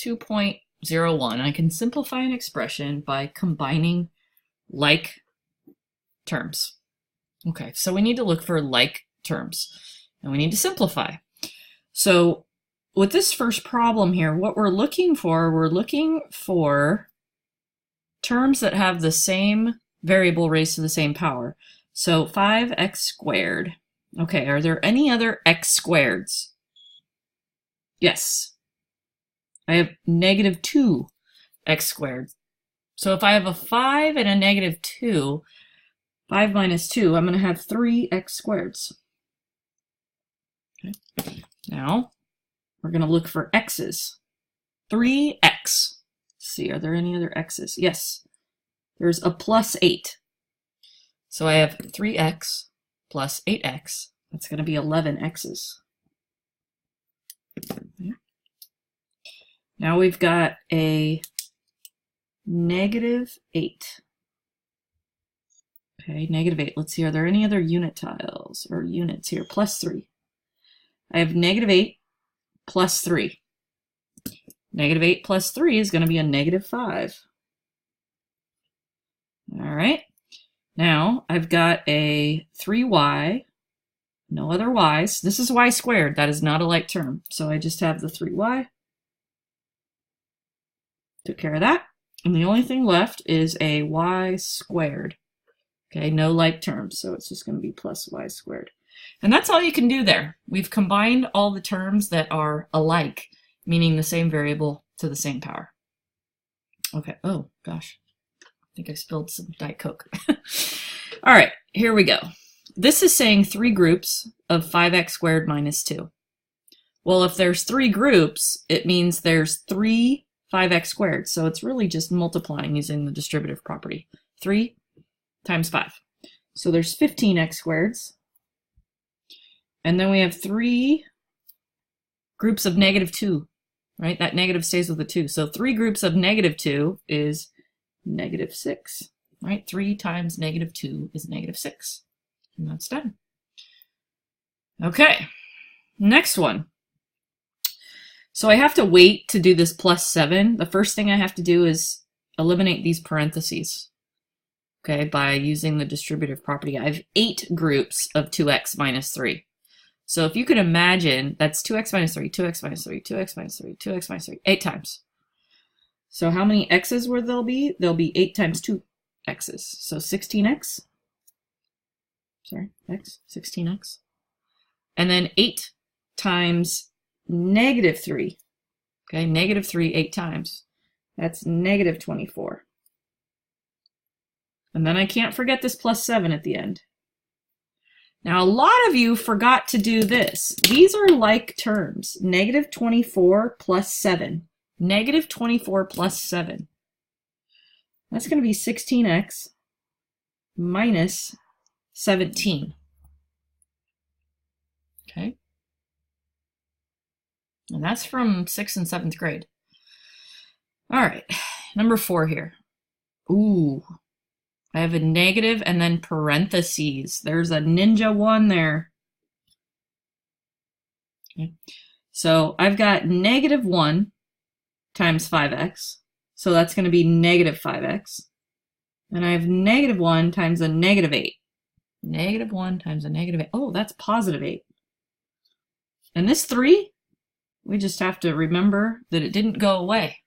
2.01. I can simplify an expression by combining like terms. Okay, so we need to look for like terms, and we need to simplify. So with this first problem here, what we're looking for terms that have the same variable raised to the same power. So 5x squared. Okay, are there any other x squareds? Yes. I have negative 2x squared. So if I have a 5 and a negative 2, 5 minus 2, I'm going to have 3x squareds. Okay. Now, we're going to look for x's. 3x. Let's see, are there any other x's? Yes. There's a plus 8. So I have 3x plus 8x. That's going to be 11 x's. Okay. Now we've got a negative 8. Okay, negative 8. Let's see, are there any other unit tiles or units here? Plus 3. I have negative 8 plus 3. Negative 8 plus 3 is going to be a negative 5. All right. Now I've got a 3y, no other y's. This is y squared. That is not a like term. So I just have the 3y. Took care of that. And the only thing left is a y squared. Okay, no like terms, so it's just going to be plus y squared. And that's all you can do there. We've combined all the terms that are alike, meaning the same variable to the same power. Okay, oh gosh, I think I spilled some Diet Coke. All right, here we go. This is saying 3 groups of 5x squared minus 2. Well, if there's 3 groups, it means there's 3 5x squared, so it's really just multiplying using the distributive property. 3 times 5. So there's 15x squareds. And then we have 3 groups of negative 2, right? That negative stays with the 2. So 3 groups of negative 2 is negative 6, right? 3 times negative 2 is negative 6. And that's done. Okay, next one. So I have to wait to do this plus 7. The first thing I have to do is eliminate these parentheses. Okay, by using the distributive property. I have 8 groups of 2x minus 3. So if you can imagine, that's 2x minus 3, 2x minus 3, 2x minus 3, 2x minus 3, 8 times. So how many x's will there be? There'll be 8 times 2 x's. So 16x. Sorry, x, 16x. And then 8 times negative 3. Okay, negative 3 8 times. That's negative 24. And then I can't forget this plus 7 at the end. Now, a lot of you forgot to do this. These are like terms. Negative 24 plus 7. Negative 24 plus 7. That's going to be 16x minus 17. Okay. And that's from 6th and 7th grade. All right, number 4 here. Ooh. I have a negative and then parentheses. There's a ninja 1 there. Okay. So I've got negative 1 times 5x. So that's going to be negative 5x. And I have negative 1 times a negative 8. Negative 1 times a negative 8. Oh, that's positive 8. And this 3, we just have to remember that it didn't go away.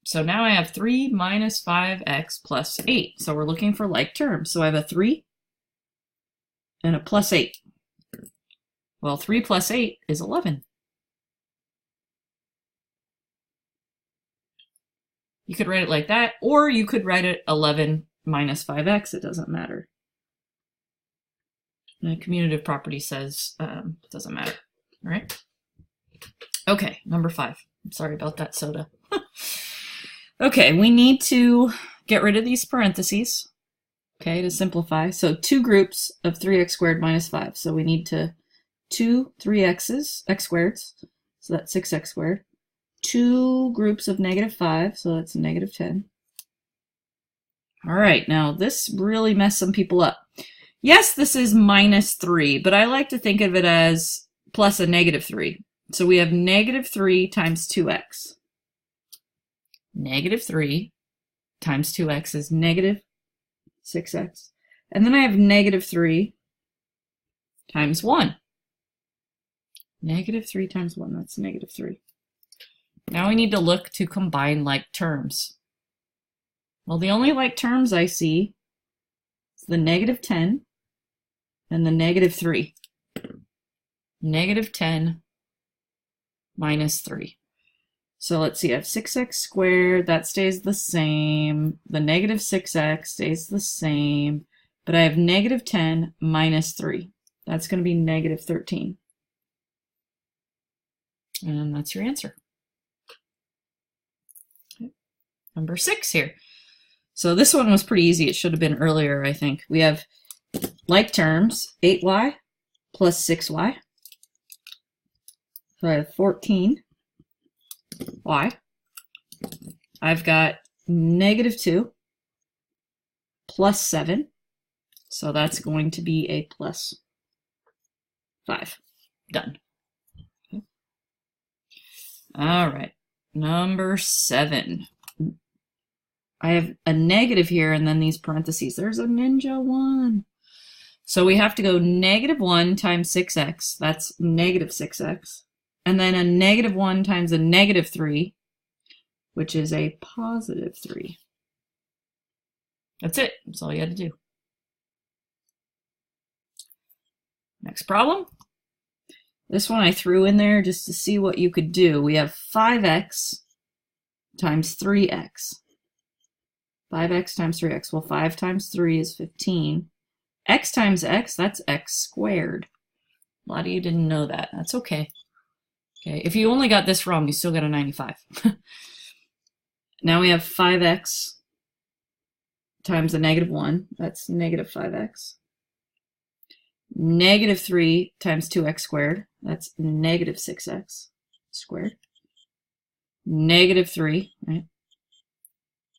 So now I have 3 minus 5x plus 8. So we're looking for like terms. So I have a 3 and a plus 8. Well, 3 plus 8 is 11. You could write it like that, or you could write it 11 minus 5x. It doesn't matter. The commutative property says it doesn't matter. All right? Okay, number 5. I'm sorry about that soda. Okay, we need to get rid of these parentheses, okay, to simplify. So 2 groups of 3x squared minus 5. So we need to 2 3x's, x squareds, so that's 6x squared. 2 groups of negative 5, so that's negative 10. All right, now this really messed some people up. Yes, this is minus 3, but I like to think of it as plus a negative 3. So we have negative 3 times 2x. Negative 3 times 2x is negative 6x. And then I have negative 3 times 1. Negative 3 times 1, that's negative 3. Now we need to look to combine like terms. Well, the only like terms I see is the negative 10 and the negative 3. Negative 10 minus 3. So let's see, I have 6x squared, that stays the same. The negative 6x stays the same. But I have negative 10 minus 3. That's going to be negative 13. And that's your answer. Okay. Number 6 here. So this one was pretty easy. It should have been earlier, I think. We have like terms, 8y plus 6y. So I have 14y. I've got negative 2 plus 7. So that's going to be a plus 5. Done. Okay. All right. Number 7. I have a negative here and then these parentheses. There's a ninja 1. So we have to go negative 1 times 6x. That's negative 6x. And then a negative 1 times a negative 3, which is a positive 3. That's it. That's all you had to do. Next problem. This one I threw in there just to see what you could do. We have 5x times 3x. 5x times 3x. Well, 5 times 3 is 15. X times x, that's x squared. A lot of you didn't know that. That's okay. Okay, if you only got this wrong, you still got a 95. Now we have 5x times a negative 1. That's negative 5x. Negative 3 times 2x squared. That's negative 6x squared. Negative 3, right?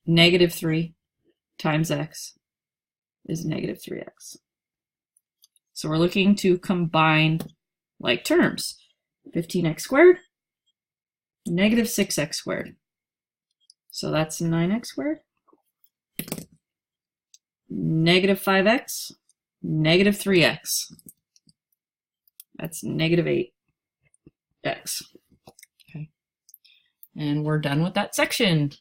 Negative 3 times x is negative 3x. So we're looking to combine like terms. 15x squared, negative 6x squared. So that's 9x squared. Negative 5x, negative 3x. That's negative 8x. Okay. And we're done with that section.